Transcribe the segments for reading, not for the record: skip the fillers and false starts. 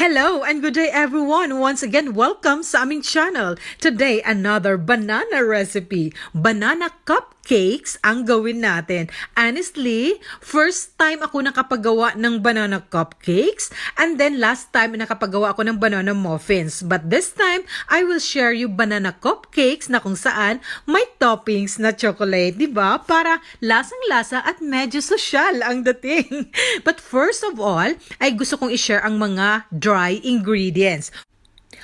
Hello and good day everyone! Once again, welcome sa aming channel. Today, another banana recipe. Banana cupcakes ang gawin natin. Honestly, first time ako nakapagawa ng banana cupcakes and then last time nakapagawa ako ng banana muffins. But this time, I will share you banana cupcakes na kung saan may toppings na chocolate, di ba? Para lasang-lasa at medyo sosyal ang dating. But first of all, ay gusto kong i-share ang mga dry ingredients.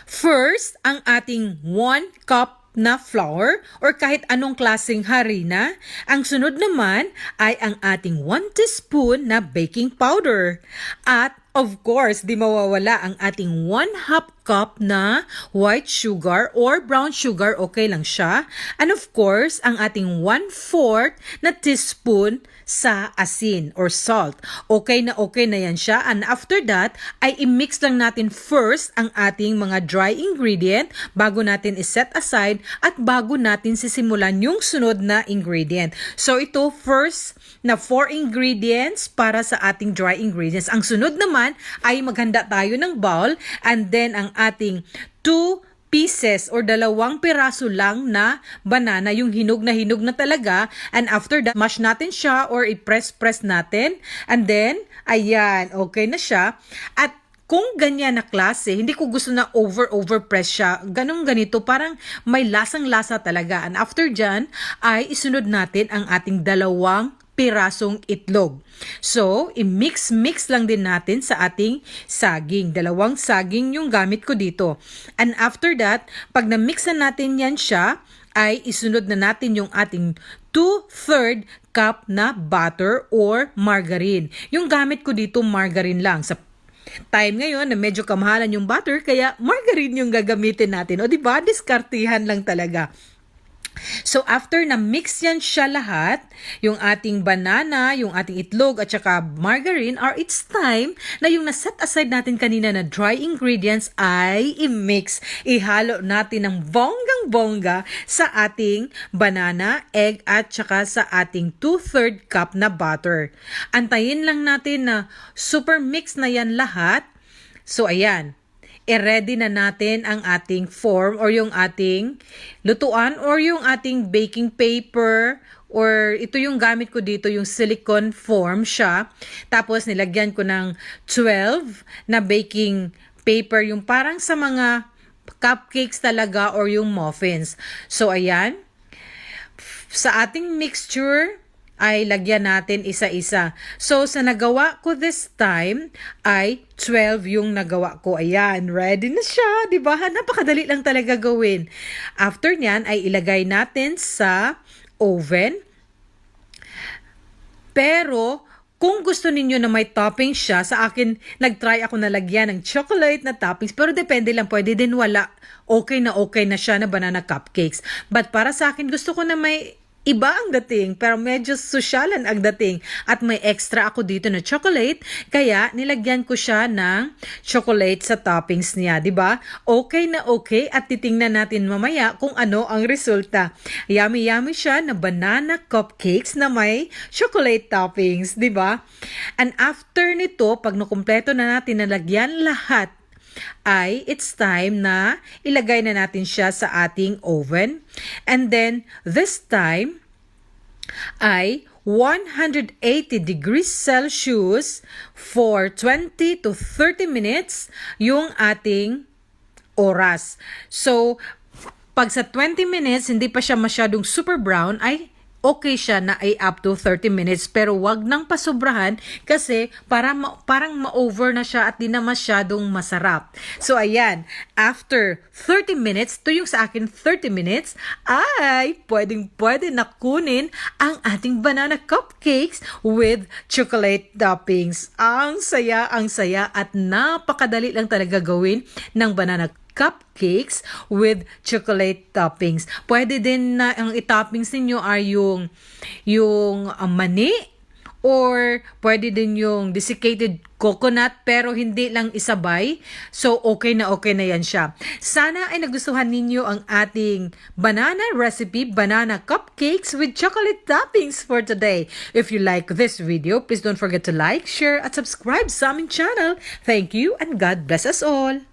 First, ang ating 1 cup na flour or kahit anong klaseng harina. Ang sunod naman ay ang ating 1 teaspoon na baking powder. At of course, di mawawala ang ating 1/2 cup na white sugar or brown sugar, okay lang siya. And of course, ang ating 1/4 na teaspoon sa asin or salt. Okay na yan siya. And after that, ay i-mix lang natin first ang ating mga dry ingredient bago natin i-set aside at bago natin sisimulan yung sunod na ingredient. So ito first na 4 ingredients para sa ating dry ingredients. Ang sunod naman ay maghanda tayo ng bowl and then ang ating 2 pieces or 2 piraso lang na banana, yung hinog na talaga, and after that, mash natin siya or i-press natin and then, ayan, okay na siya. At kung ganyan na klase, hindi ko gusto na over-press siya. Ganito, parang may lasang-lasa talaga. And after dyan, ay isunod natin ang ating 2 pirasong itlog. So, i-mix lang din natin sa ating saging. 2 saging yung gamit ko dito. And after that, pag na-mix na natin yan siya, ay isunod na natin yung ating 2/3 cup na butter or margarine. Yung gamit ko dito, margarine lang. Sa time ngayon na medyo kamahalan yung butter, kaya margarine yung gagamitin natin. O diba, diskartihan lang talaga. So, after na mix yan siya lahat, yung ating banana, yung ating itlog, at saka margarine, it's time na yung naset aside natin kanina na dry ingredients ay i-mix. Ihalo natin ng bonggang-bongga sa ating banana, egg, at saka sa ating 2/3 cup na butter. Antayin lang natin na super mix na yan lahat. So, ayan. I-ready na natin ang ating form or yung ating lutuan or yung ating baking paper or ito yung gamit ko dito, yung silicone form siya. Tapos nilagyan ko ng 12 na baking paper, yung parang sa mga cupcakes talaga or yung muffins. So ayan, sa ating mixture ay lagyan natin isa-isa. So, sa nagawa ko this time, ay 12 yung nagawa ko. Ayan, ready na siya. Diba? Napakadali lang talaga gawin. After nyan, ay ilagay natin sa oven. Pero, kung gusto ninyo na may toppings siya, sa akin, nag-try ako na lagyan ng chocolate na toppings. Pero depende lang, pwede din wala. Okay na siya na banana cupcakes. But para sa akin, gusto ko na may iba ang dating, pero medyo sosyalan ang dating. At may extra ako dito na chocolate, kaya nilagyan ko siya ng chocolate sa toppings niya, di ba? Okay na okay, at titingnan natin mamaya kung ano ang resulta. Yummy siya na banana cupcakes na may chocolate toppings, di ba? And after nito, pag nakumpleto na natin nalagyan lahat, ay it's time na ilagay na natin siya sa ating oven. And then, this time, ay 180 degrees Celsius for 20 to 30 minutes yung ating oras. So, pag sa 20 minutes, hindi pa siya masyadong super brown, ay okay siya na ay up to 30 minutes, pero wag nang pasobrahan kasi parang ma-over na siya at di na masyadong masarap. So ayan, after 30 minutes, to yung sa akin 30 minutes, ay pwede na kunin ang ating banana cupcakes with chocolate toppings. Ang saya at napakadali lang talaga gawin ng banana cupcakes with chocolate toppings. Pwede din na ang i-toppings ninyo ay yung mani or pwede din yung desiccated coconut pero hindi lang isabay. So, okay na yan siya. Sana ay nagustuhan ninyo ang ating banana recipe, banana cupcakes with chocolate toppings for today. If you like this video, please don't forget to like, share, at subscribe sa aming channel. Thank you and God bless us all!